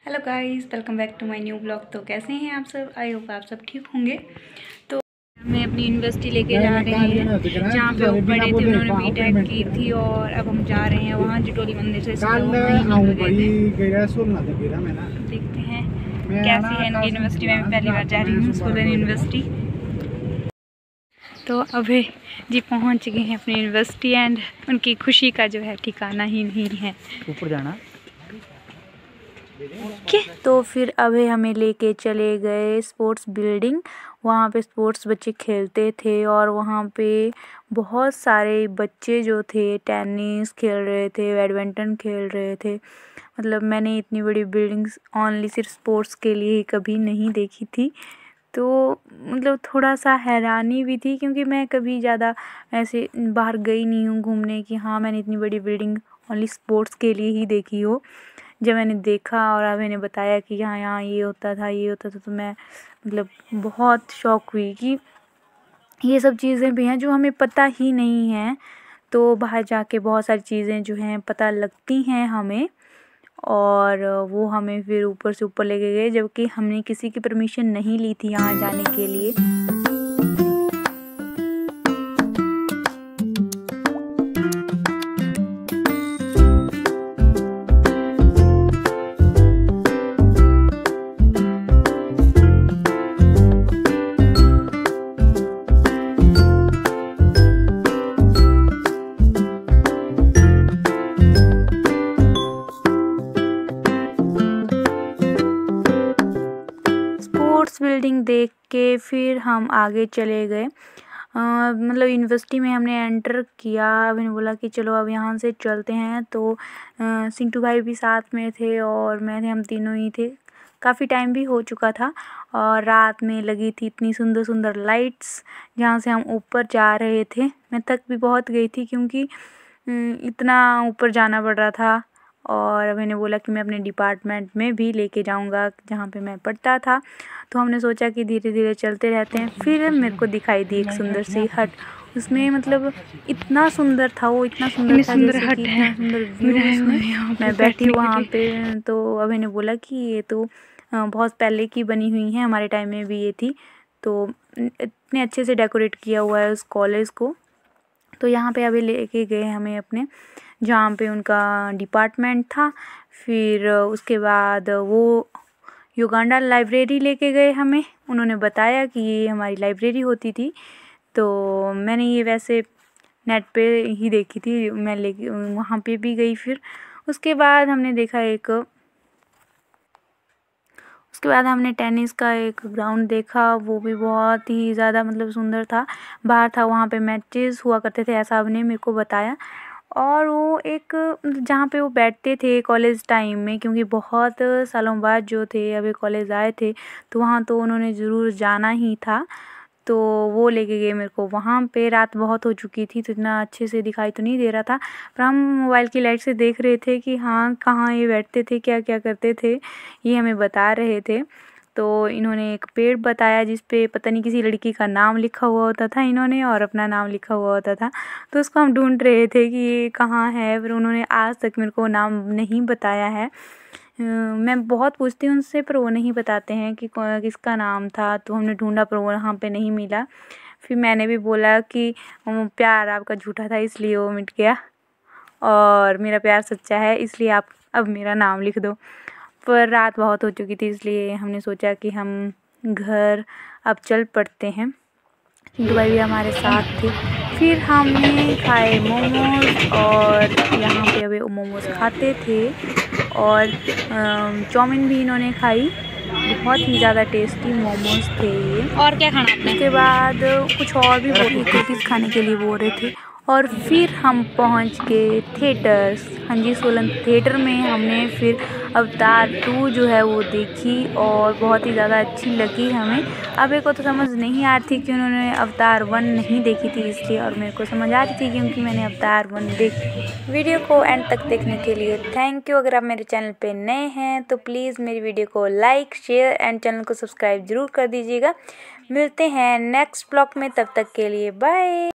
Hello guys, welcome back to my new blog. तो कैसे हैं आप सब? आई होप आप सब ठीक होंगे। तो हमें अपनी यूनिवर्सिटी लेके जा रहे हैं जहाँ पे वो पढ़े थे, उन्होंने बीटेक की थी और अब हम जा रहे हैं वहाँ जिटोली मंदिर से। देखते हैं कैसी है इनकी यूनिवर्सिटी। मैं पहली बार जा रही हूँ सोलन यूनिवर्सिटी। तो अभी जी पहुँच गए हैं अपनी यूनिवर्सिटी एंड उनकी खुशी का जो है ठिकाना ही नहीं है। ऊपर जाना तो फिर अभी हमें लेके चले गए स्पोर्ट्स बिल्डिंग। वहाँ पे स्पोर्ट्स बच्चे खेलते थे और वहाँ पे बहुत सारे बच्चे जो थे टेनिस खेल रहे थे, बैडमिंटन खेल रहे थे। मतलब मैंने इतनी बड़ी बिल्डिंग्स ओनली सिर्फ स्पोर्ट्स के लिए ही कभी नहीं देखी थी। तो मतलब थोड़ा सा हैरानी भी थी क्योंकि मैं कभी ज़्यादा ऐसे बाहर गई नहीं हूँ घूमने की। हाँ, मैंने इतनी बड़ी बिल्डिंग ओनली स्पोर्ट्स के लिए ही देखी हो। जब मैंने देखा और अब मैंने बताया कि यहाँ यहाँ ये होता था ये होता था, तो मैं मतलब बहुत शॉक हुई कि ये सब चीज़ें भी हैं जो हमें पता ही नहीं है। तो बाहर जाके बहुत सारी चीज़ें जो हैं पता लगती हैं हमें, और वो हमें फिर ऊपर से ऊपर लेके गए जबकि हमने किसी की परमिशन नहीं ली थी यहाँ जाने के लिए। स्पोर्ट्स बिल्डिंग देख के फिर हम आगे चले गए। मतलब यूनिवर्सिटी में हमने एंटर किया। मैंने बोला कि चलो अब यहाँ से चलते हैं। तो सिंटू भाई भी साथ में थे और मैं थे, हम तीनों ही थे। काफ़ी टाइम भी हो चुका था और रात में लगी थी इतनी सुंदर सुंदर लाइट्स जहाँ से हम ऊपर जा रहे थे। मैं थक भी बहुत गई थी क्योंकि इतना ऊपर जाना पड़ रहा था। और मैंने बोला कि मैं अपने डिपार्टमेंट में भी लेके जाऊंगा जहाँ पे मैं पढ़ता था। तो हमने सोचा कि धीरे धीरे चलते रहते हैं। फिर मेरे को दिखाई दी एक सुंदर सी हट। उसमें मतलब इतना सुंदर था वो, इतना सुंदर था जैसे कि इतना सुंदर व्यू उसमें। मैं बैठी वहाँ पे। तो अब मैंने बोला कि ये तो बहुत पहले की बनी हुई है, हमारे टाइम में भी ये थी। तो इतने अच्छे से डेकोरेट किया हुआ है उस कॉलेज को। तो यहाँ पे अभी लेके गए हमें अपने जहाँ पे उनका डिपार्टमेंट था। फिर उसके बाद वो युगांडा लाइब्रेरी लेके गए हमें। उन्होंने बताया कि ये हमारी लाइब्रेरी होती थी। तो मैंने ये वैसे नेट पे ही देखी थी, मैं लेके वहाँ पे भी गई। फिर उसके बाद हमने देखा उसके बाद हमने टेनिस का एक ग्राउंड देखा। वो भी बहुत ही ज़्यादा मतलब सुंदर था। बाहर था, वहाँ पे मैचेस हुआ करते थे, ऐसा उन्होंने मेरे को बताया। और वो एक जहाँ पे वो बैठते थे कॉलेज टाइम में, क्योंकि बहुत सालों बाद जो थे अभी कॉलेज आए थे, तो वहाँ तो उन्होंने ज़रूर जाना ही था। तो वो लेके गए मेरे को वहाँ पे। रात बहुत हो चुकी थी तो इतना अच्छे से दिखाई तो नहीं दे रहा था, पर हम मोबाइल की लाइट से देख रहे थे कि हाँ कहाँ ये बैठते थे, क्या क्या करते थे, ये हमें बता रहे थे। तो इन्होंने एक पेड़ बताया जिस पे पता नहीं किसी लड़की का नाम लिखा हुआ होता था इन्होंने, और अपना नाम लिखा हुआ होता था। तो उसको हम ढूंढ रहे थे कि ये कहाँ है, पर उन्होंने आज तक मेरे को नाम नहीं बताया है। मैं बहुत पूछती हूँ उनसे पर वो नहीं बताते हैं कि किसका नाम था। तो हमने ढूंढा पर वो वहाँ पे नहीं मिला। फिर मैंने भी बोला कि प्यार आपका झूठा था इसलिए वो मिट गया, और मेरा प्यार सच्चा है इसलिए आप अब मेरा नाम लिख दो। पर रात बहुत हो चुकी थी इसलिए हमने सोचा कि हम घर अब चल पड़ते हैं। चिंटू भाई भी हमारे साथ थे। फिर हमने खाए मोमोज, और यहाँ पे अभी मोमोज खाते थे, और चाउमीन भी इन्होंने खाई। बहुत ही ज़्यादा टेस्टी मोमोज थे ये। और क्या खाना आपने? उसके बाद कुछ और भी एक्टिविटीज़ खाने के लिए बोल रहे थे। और फिर हम पहुंच गए थिएटर्स। हाँ जी, सोलन थिएटर में हमने फिर अवतार 2 जो है वो देखी और बहुत ही ज़्यादा अच्छी लगी हमें। अबे को तो समझ नहीं आ रही थी कि उन्होंने अवतार 1 नहीं देखी थी इसलिए, और मेरे को समझ आ रही थी क्योंकि मैंने अवतार 1 देखी। वीडियो को एंड तक देखने के लिए थैंक यू। अगर आप मेरे चैनल पे नए हैं तो प्लीज़ मेरी वीडियो को लाइक, शेयर एंड चैनल को सब्सक्राइब ज़रूर कर दीजिएगा। मिलते हैं नेक्स्ट ब्लॉग में, तब तक के लिए बाय।